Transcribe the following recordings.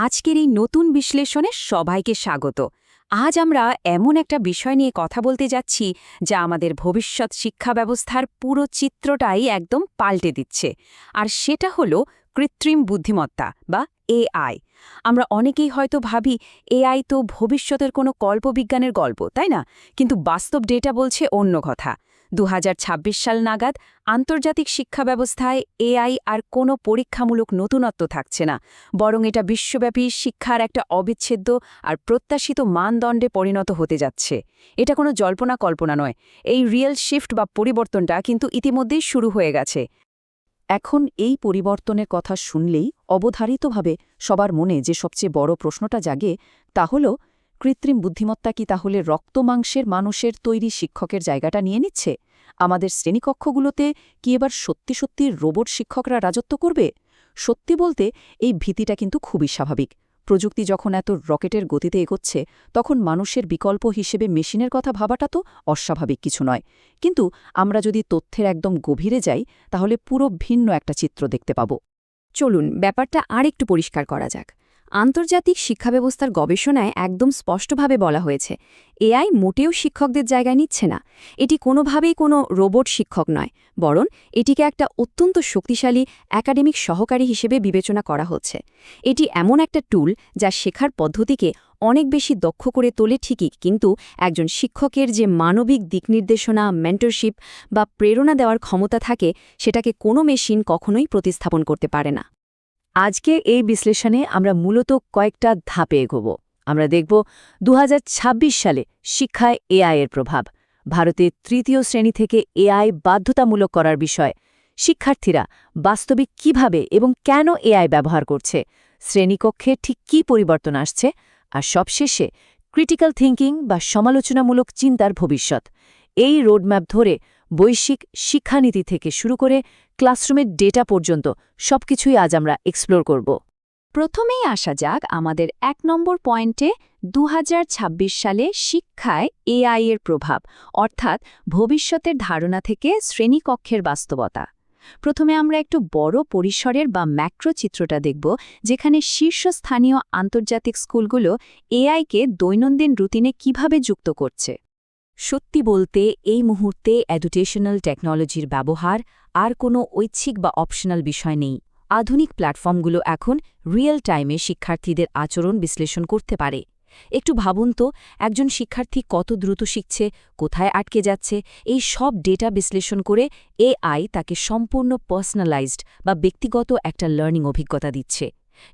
আজকের এই নতুন বিশ্লেষণে সবাইকে স্বাগত। আজ আমরা এমন একটা বিষয় নিয়ে কথা বলতে যাচ্ছি যা আমাদের ভবিষ্যৎ শিক্ষা ব্যবস্থার পুরো চিত্রটাই একদম পাল্টে দিচ্ছে। আর সেটা হলো কৃত্রিম বুদ্ধিমত্তা বা এআই। আমরা অনেকেই হয়তো ভাবি এআই তো ভবিষ্যতের কোনো কল্পবিজ্ঞানের গল্প, তাই না? কিন্তু বাস্তব ডেটা বলছে অন্য কথা। 2026 সাল নাগাদ আন্তর্জাতিক শিক্ষা ব্যবস্থায় এআই আর কোনো পরীক্ষামূলক নতুনত্ব থাকছে না, বরং এটা বিশ্বব্যাপী শিক্ষার একটা অবিচ্ছেদ্য আর প্রত্যাশিত মানদণ্ডে পরিণত হতে যাচ্ছে। এটা কোনো জল্পনা কল্পনা নয়, এই রিয়েল শিফট বা পরিবর্তনটা কিন্তু ইতিমধ্যেই শুরু হয়ে গেছে। এখন এই পরিবর্তনের কথা শুনলেই অবধারিতভাবে সবার মনে যে সবচেয়ে বড় প্রশ্নটা জাগে তা হল, কৃত্রিম বুদ্ধিমত্তা কি তাহলে রক্তমাংসের মানুষের তৈরি শিক্ষকের জায়গাটা নিয়ে নিচ্ছে? আমাদের শ্রেণীকক্ষগুলোতে কি এবার সত্যি সত্যি রোবট শিক্ষকরা রাজত্ব করবে? সত্যি বলতে এই ভীতিটা কিন্তু খুবই স্বাভাবিক। প্রযুক্তি যখন এত রকেটের গতিতে এগোচ্ছে, তখন মানুষের বিকল্প হিসেবে মেশিনের কথা ভাবাটা তো অস্বাভাবিক কিছু নয়। কিন্তু আমরা যদি তথ্যের একদম গভীরে যাই, তাহলে পুরো ভিন্ন একটা চিত্র দেখতে পাব। চলুন ব্যাপারটা আরেকটু পরিষ্কার করা যাক। আন্তর্জাতিক শিক্ষা ব্যবস্থার গবেষণায় একদম স্পষ্টভাবে বলা হয়েছে, এআই মোটেও শিক্ষকদের জায়গায় নিচ্ছে না। এটি কোনোভাবেই কোনো রোবট শিক্ষক নয়, বরং এটিকে একটা অত্যন্ত শক্তিশালী একাডেমিক সহকারী হিসেবে বিবেচনা করা হচ্ছে। এটি এমন একটা টুল যা শেখার পদ্ধতিকে অনেক বেশি দক্ষ করে তোলে ঠিকই, কিন্তু একজন শিক্ষকের যে মানবিক দিকনির্দেশনা, মেন্টরশিপ বা প্রেরণা দেওয়ার ক্ষমতা থাকে, সেটাকে কোনো মেশিন কখনোই প্রতিস্থাপন করতে পারে না। আজকে এই বিশ্লেষণে আমরা মূলত কয়েকটা ধাপে এগোব। আমরা দেখব 2026 সালে শিক্ষায় এআই এর প্রভাব, ভারতে তৃতীয় শ্রেণী থেকে এআই বাধ্যতামূলক করার বিষয়, শিক্ষার্থীরা বাস্তবে কিভাবে এবং কেন এআই ব্যবহার করছে, শ্রেণীকক্ষে ঠিক কী পরিবর্তন আসছে, আর সবশেষে ক্রিটিক্যাল থিঙ্কিং বা সমালোচনামূলক চিন্তার ভবিষ্যৎ। এই রোডম্যাপ ধরে বৈশ্বিক শিক্ষানীতি থেকে শুরু করে ক্লাসরুমের ডেটা পর্যন্ত সবকিছুই আজ আমরা এক্সপ্লোর করব। প্রথমেই আসা যাক আমাদের 1 নম্বর পয়েন্টে, 2026 সালে শিক্ষায় এআই এর প্রভাব, অর্থাৎ ভবিষ্যতের ধারণা থেকে শ্রেণীকক্ষের বাস্তবতা। প্রথমে আমরা একটু বড় পরিসরের বা ম্যাক্রো চিত্রটা দেখব, যেখানে শীর্ষস্থানীয় আন্তর্জাতিক স্কুলগুলো এআইকে দৈনন্দিন রুটিনে কিভাবে যুক্ত করছে। সত্যি বলতে এই মুহূর্তে এডুকেশনাল টেকনোলজির ব্যবহার আর কোনো ঐচ্ছিক বা অপশনাল বিষয় নেই। আধুনিক প্ল্যাটফর্মগুলো এখন রিয়েল টাইমে শিক্ষার্থীদের আচরণ বিশ্লেষণ করতে পারে। একটু ভাবুন তো, একজন শিক্ষার্থী কত দ্রুত শিখছে, কোথায় আটকে যাচ্ছে, এই সব ডেটা বিশ্লেষণ করে এআই তাকে সম্পূর্ণ পার্সোনালাইজড বা ব্যক্তিগত একটা লার্নিং অভিজ্ঞতা দিচ্ছে।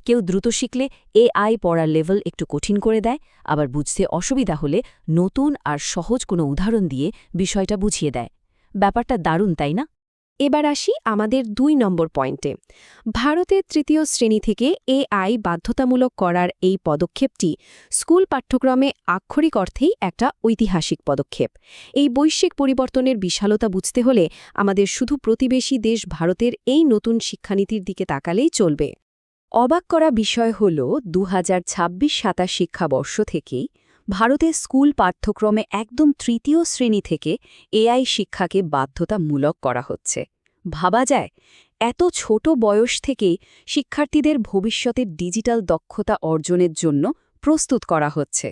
কেউ দ্রুত শিখলে এআই পড়ার লেভেল একটু কঠিন করে দেয়, আবার বুঝতে অসুবিধা হলে নতুন আর সহজ কোনো উদাহরণ দিয়ে বিষয়টা বুঝিয়ে দেয়। ব্যাপারটা দারুণ, তাই না? এবার আসি আমাদের 2 নম্বর পয়েন্টে। ভারতের তৃতীয় শ্রেণী থেকে এআই বাধ্যতামূলক করার এই পদক্ষেপটি স্কুল পাঠ্যক্রমে আক্ষরিক অর্থেই একটা ঐতিহাসিক পদক্ষেপ। এই বৈশ্বিক পরিবর্তনের বিশালতা বুঝতে হলে আমাদের শুধু প্রতিবেশী দেশ ভারতের এই নতুন শিক্ষানীতির দিকে তাকালেই চলবে। অবাক করা বিষয় হল, 2026-27 শিক্ষাবর্ষ থেকেই ভারতের স্কুল পাঠ্যক্রমে একদম তৃতীয় শ্রেণী থেকে এআই শিক্ষাকে বাধ্যতামূলক করা হচ্ছে। ভাবা যায়, এত ছোট বয়স থেকেই শিক্ষার্থীদের ভবিষ্যতের ডিজিটাল দক্ষতা অর্জনের জন্য প্রস্তুত করা হচ্ছে।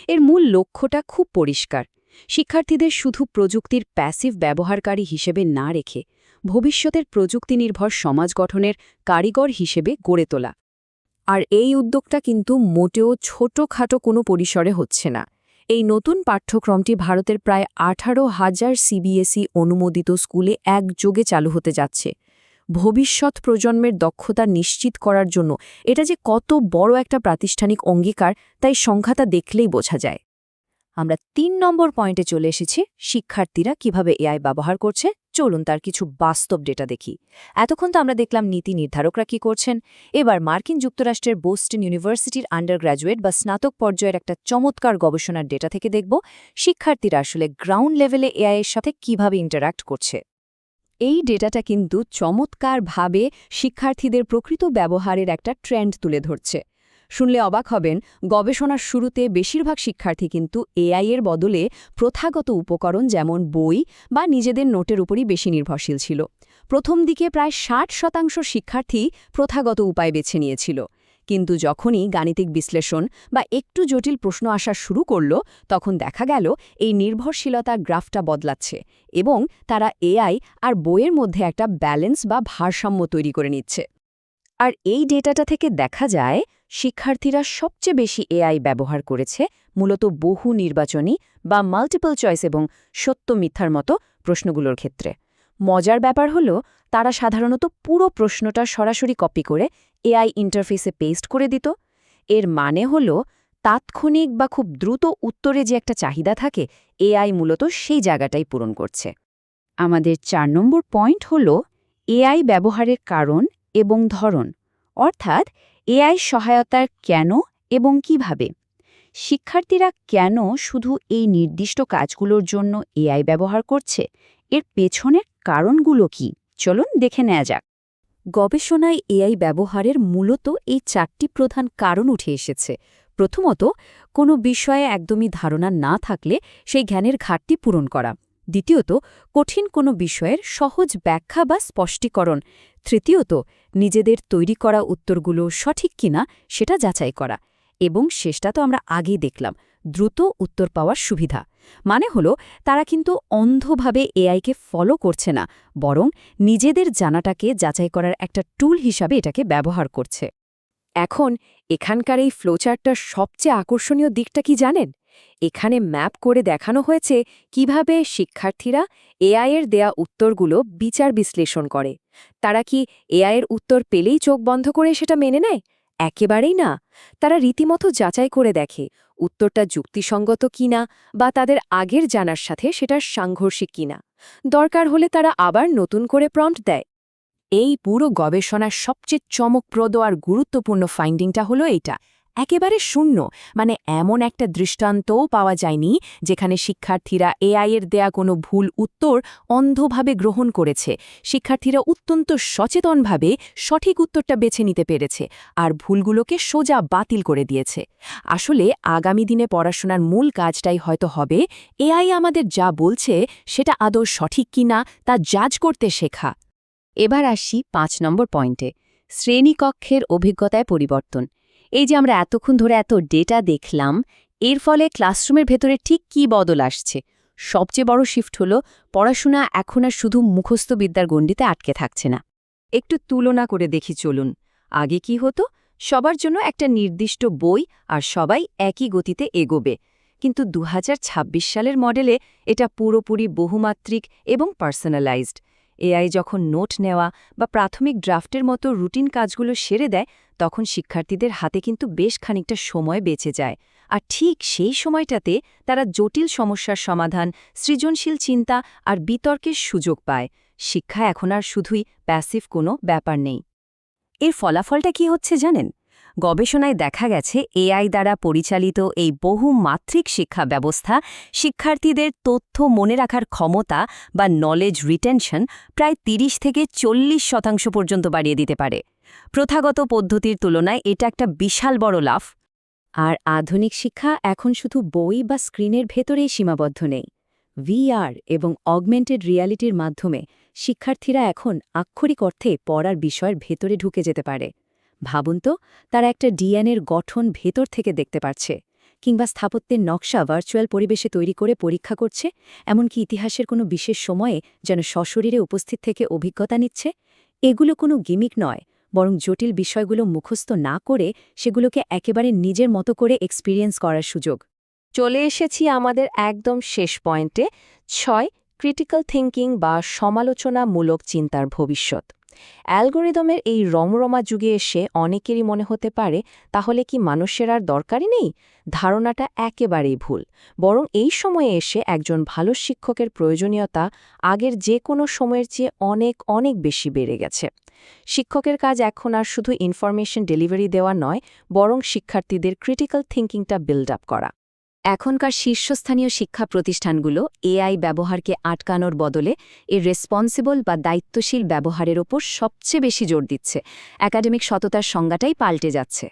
এর মূল লক্ষ্যটা খুব পরিষ্কার, শিক্ষার্থীদের শুধু প্রযুক্তির প্যাসিভ ব্যবহারকারী হিসেবে না রেখে ভবিষ্যতের প্রযুক্তিনির্ভর সমাজ গঠনের কারিগর হিসেবে গড়ে তোলা। আর এই উদ্যোগটা কিন্তু মোটেও ছোটখাটো কোনো পরিসরে হচ্ছে না। এই নতুন পাঠ্যক্রমটি ভারতের প্রায় 18,000 সিবিএসই অনুমোদিত স্কুলে একযোগে চালু হতে যাচ্ছে। ভবিষ্যৎ প্রজন্মের দক্ষতা নিশ্চিত করার জন্য এটা যে কত বড় একটা প্রাতিষ্ঠানিক অঙ্গীকার, তাই সংখ্যাটা দেখলেই বোঝা যায়। আমরা 3 নম্বর পয়েন্টে চলে এসেছি, শিক্ষার্থীরা কিভাবে এআই ব্যবহার করছে। চলুন তার কিছু বাস্তব ডেটা দেখি। এতক্ষণ তো আমরা দেখলাম নীতি নির্ধারকরা কি করছেন। এবার মার্কিন যুক্তরাষ্ট্রের বোস্টন ইউনিভার্সিটির আন্ডারগ্র্যাজুয়েট বা স্নাতক পর্যায়ের একটা চমৎকার গবেষণার ডেটা থেকে দেখব শিক্ষার্থীরা আসলে গ্রাউন্ড লেভেলে এআই এর সাথে কিভাবে ইন্টারঅ্যাক্ট করছে। এই ডেটাটা কিন্তু চমৎকারভাবে শিক্ষার্থীদের প্রকৃত ব্যবহারের একটা ট্রেন্ড তুলে ধরছে। শুনলে অবাক হবেন, গবেষণার শুরুতে বেশিরভাগ শিক্ষার্থী কিন্তু এআই এর বদলে প্রথাগত উপকরণ যেমন বই বা নিজেদের নোটের উপরই বেশি নির্ভরশীল ছিল। প্রথম দিকে প্রায় 60% শিক্ষার্থী প্রথাগত উপায় বেছে নিয়েছিল। কিন্তু যখনই গাণিতিক বিশ্লেষণ বা একটু জটিল প্রশ্ন আসা শুরু করল তখন দেখা গেল এই নির্ভরশীলতা গ্রাফটা বদলাচ্ছে এবং তারা এআই আর বইয়ের মধ্যে একটা ব্যালেন্স বা ভারসাম্য তৈরি করে নিচ্ছে। আর এই ডেটাটা থেকে দেখা যায় শিক্ষার্থীরা সবচেয়ে বেশি এআই ব্যবহার করেছে মূলত বহু নির্বাচনী বা মাল্টিপল চয়েস এবং সত্য মিথ্যার মতো প্রশ্নগুলোর ক্ষেত্রে। মজার ব্যাপার হলো তারা সাধারণত পুরো প্রশ্নটা সরাসরি কপি করে এআই ইন্টারফেসে পেস্ট করে দিত। এর মানে হলো তাৎক্ষণিক বা খুব দ্রুত উত্তরে যে একটা চাহিদা থাকে এআই মূলত সেই জায়গাটাই পূরণ করছে। আমাদের 4 নম্বর পয়েন্ট হল এআই ব্যবহারের কারণ এবং ধরন, অর্থাৎ এআই সহায়তার কেন এবং কিভাবে। শিক্ষার্থীরা কেন শুধু এই নির্দিষ্ট কাজগুলোর জন্য এআই ব্যবহার করছে, এর পেছনের কারণগুলো কি, চলুন দেখে নেওয়া যাক। গবেষণায় এআই ব্যবহারের মূলত এই 4টি প্রধান কারণ উঠে এসেছে। প্রথমত, কোনো বিষয়ে একদমই ধারণা না থাকলে সেই জ্ঞানের ঘাটতি পূরণ করা। দ্বিতীয়ত, কঠিন কোনো বিষয়ের সহজ ব্যাখ্যা বা স্পষ্টীকরণ। তৃতীয়ত, নিজেদের তৈরি করা উত্তরগুলো সঠিক কিনা সেটা যাচাই করা। এবং শেষটা তো আমরা আগেই দেখলাম, দ্রুত উত্তর পাওয়ার সুবিধা। মানে হলো তারা কিন্তু অন্ধভাবে এআইকে ফলো করছে না, বরং নিজেদের জানাটাকে যাচাই করার একটা টুল হিসাবে এটাকে ব্যবহার করছে। এখন এখানকার এই ফ্লোচার্টটার সবচেয়ে আকর্ষণীয় দিকটা কি জানেন? এখানে ম্যাপ করে দেখানো হয়েছে কিভাবে শিক্ষার্থীরা এআইয়ের দেয়া উত্তরগুলো বিচার বিশ্লেষণ করে। তারা কি এআইয়ের উত্তর পেলেই চোখ বন্ধ করে সেটা মেনে নেয়? একেবারেই না। তারা রীতিমতো যাচাই করে দেখে উত্তরটা যুক্তিসঙ্গত কিনা বা তাদের আগের জানার সাথে সেটা সাংঘর্ষিক কিনা। দরকার হলে তারা আবার নতুন করে প্রম্পট দেয়। এই পুরো গবেষণার সবচেয়ে চমকপ্রদ আর গুরুত্বপূর্ণ ফাইন্ডিংটা হলো এইটা, একেবারে শূন্য, মানে এমন একটা দৃষ্টান্তও পাওয়া যায়নি যেখানে শিক্ষার্থীরা এআইয়ের দেয়া কোনো ভুল উত্তর অন্ধভাবে গ্রহণ করেছে। শিক্ষার্থীরা অত্যন্ত সচেতনভাবে সঠিক উত্তরটা বেছে নিতে পেরেছে আর ভুলগুলোকে সোজা বাতিল করে দিয়েছে। আসলে আগামী দিনে পড়াশোনার মূল কাজটাই হয়তো হবে এআই আমাদের যা বলছে সেটা আদৌ সঠিক কিনা তা জাজ করতে শেখা। এবার আসি 5 নম্বর পয়েন্টে, শ্রেণীকক্ষের অভিজ্ঞতায় পরিবর্তন। এই যে আমরা এতক্ষণ ধরে এত ডেটা দেখলাম, এর ফলে ক্লাসরুমের ভেতরে ঠিক কী বদল আসছে? সবচেয়ে বড় শিফট হলো পড়াশোনা এখন আর শুধু মুখস্থ বিদ্যার গণ্ডিতে আটকে থাকছে না। একটু তুলনা করে দেখি চলুন। আগে কি হতো? সবার জন্য একটা নির্দিষ্ট বই আর সবাই একই গতিতে এগোবে। কিন্তু 2026 সালের মডেলে এটা পুরোপুরি বহুমাত্রিক এবং পার্সোনালাইজড। এআই যখন নোট নেওয়া বা প্রাথমিক ড্রাফটের মতো রুটিন কাজগুলো সেরে দেয়, তখন শিক্ষার্থীদের হাতে কিন্তু বেশ খানিকটা সময় বেঁচে যায়। আর ঠিক সেই সময়টাতে তারা জটিল সমস্যার সমাধান, সৃজনশীল চিন্তা আর বিতর্কের সুযোগ পায়। শিক্ষা এখন আর শুধুই প্যাসিভ কোনো ব্যাপার নেই। এর ফলাফলটা কি হচ্ছে জানেন? গবেষণায় দেখা গেছে এআই দ্বারা পরিচালিত এই বহুমাত্রিক শিক্ষা ব্যবস্থা শিক্ষার্থীদের তথ্য মনে রাখার ক্ষমতা বা নলেজ রিটেনশন প্রায় 30 থেকে 40% পর্যন্ত বাড়িয়ে দিতে পারে। প্রথাগত পদ্ধতির তুলনায় এটা একটা বিশাল বড় লাভ। আর আধুনিক শিক্ষা এখন শুধু বই বা স্ক্রিনের ভেতরেই সীমাবদ্ধ নেই। ভিআর এবং অগমেন্টেড রিয়ালিটির মাধ্যমে শিক্ষার্থীরা এখন আক্ষরিক অর্থে পড়ার বিষয়ের ভেতরে ঢুকে যেতে পারে। ভাবুন তো, তারা একটা ডিএনএর গঠন ভেতর থেকে দেখতে পারছে, কিংবা স্থাপত্যের নকশা ভার্চুয়াল পরিবেশে তৈরি করে পরীক্ষা করছে, এমনকি ইতিহাসের কোনো বিশেষ সময়ে যেন সশরীরে উপস্থিত থেকে অভিজ্ঞতা নিচ্ছে। এগুলো কোনো গিমিক নয়, বরং জটিল বিষয়গুলো মুখস্থ না করে সেগুলোকে একেবারে নিজের মতো করে এক্সপেরিয়েন্স করার সুযোগ। চলে এসেছি আমাদের একদম শেষ পয়েন্টে, 6 ক্রিটিক্যাল থিঙ্কিং বা সমালোচনামূলক চিন্তার ভবিষ্যৎ। অ্যালগোরিদমের এই রমরমা যুগে এসে অনেকেরই মনে হতে পারে, তাহলে কি মানুষের আর দরকারই নেই? ধারণাটা একেবারেই ভুল। বরং এই সময়ে এসে একজন ভালো শিক্ষকের প্রয়োজনীয়তা আগের যে কোনো সময়ের চেয়ে অনেক অনেক বেশি বেড়ে গেছে। শিক্ষকের কাজ এখন আর শুধু ইনফরমেশন ডেলিভারি দেওয়া নয়, বরং শিক্ষার্থীদের ক্রিটিক্যাল থিঙ্কিংটা বিল্ড আপ করা। এখনকার শীর্ষস্থানীয় শিক্ষা প্রতিষ্ঠানগুলো এআই ব্যবহারকে আটকানোর বদলে এর রেসপন্সিবল বা দায়িত্বশীল ব্যবহারের ওপর সবচেয়ে বেশি জোর দিচ্ছে। একাডেমিক সততার সংজ্ঞাটাই পাল্টে যাচ্ছে।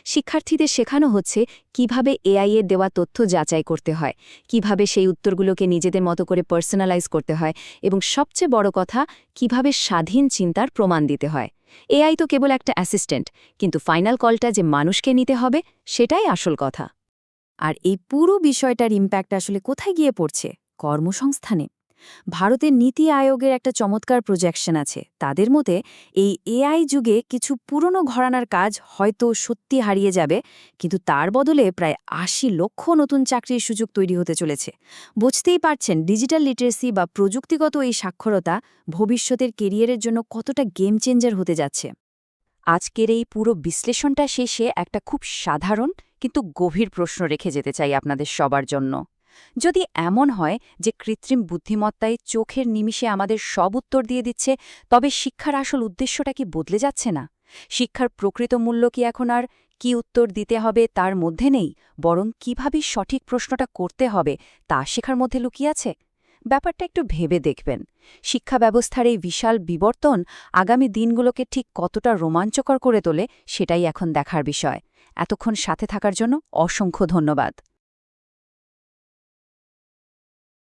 শিক্ষার্থীদের শেখানো হচ্ছে কিভাবে এআই-এর দেওয়া তথ্য যাচাই করতে হয়, কিভাবে সেই উত্তরগুলোকে নিজেদের মতো করে পার্সোনালাইজ করতে হয় এবং সবচেয়ে বড় কথা, কিভাবে স্বাধীন চিন্তার প্রমাণ দিতে হয়। এআই তো কেবল একটা অ্যাসিস্ট্যান্ট, কিন্তু ফাইনাল কলটা যে মানুষকে নিতে হবে সেটাই আসল কথা। আর এই পুরো বিষয়টার ইম্প্যাক্ট আসলে কোথায় গিয়ে পড়ছে? কর্মসংস্থানে। ভারতের নীতি আয়োগের একটা চমৎকার প্রজেকশন আছে। তাদের মতে এই এআই যুগে কিছু পুরনো ঘরানার কাজ হয়তো সত্যি হারিয়ে যাবে, কিন্তু তার বদলে প্রায় ৮০ লক্ষ নতুন চাকরির সুযোগ তৈরি হতে চলেছে। বুঝতেই পারছেন ডিজিটাল লিটারেসি বা প্রযুক্তিগত এই সাক্ষরতা ভবিষ্যতের কেরিয়ারের জন্য কতটা গেম চেঞ্জার হতে যাচ্ছে। আজকের এই পুরো বিশ্লেষণটা শেষে একটা খুব সাধারণ কিন্তু গভীর প্রশ্ন রেখে যেতে চাই আপনাদের সবার জন্য। যদি এমন হয় যে কৃত্রিম বুদ্ধিমত্তায় চোখের নিমিষে আমাদের সব উত্তর দিয়ে দিচ্ছে, তবে শিক্ষার আসল উদ্দেশ্যটা কি বদলে যাচ্ছে না? শিক্ষার প্রকৃত মূল্য কি এখন আর কি উত্তর দিতে হবে তার মধ্যে নেই, বরং কিভাবে সঠিক প্রশ্নটা করতে হবে তা শেখার মধ্যে লুকিয়ে আছে? ব্যাপারটা একটু ভেবে দেখবেন। শিক্ষা ব্যবস্থার এই বিশাল বিবর্তন আগামী দিনগুলোকে ঠিক কতটা রোমাঞ্চকর করে তোলে সেটাই এখন দেখার বিষয়। এতক্ষণ সাথে থাকার জন্য অসংখ্য ধন্যবাদ।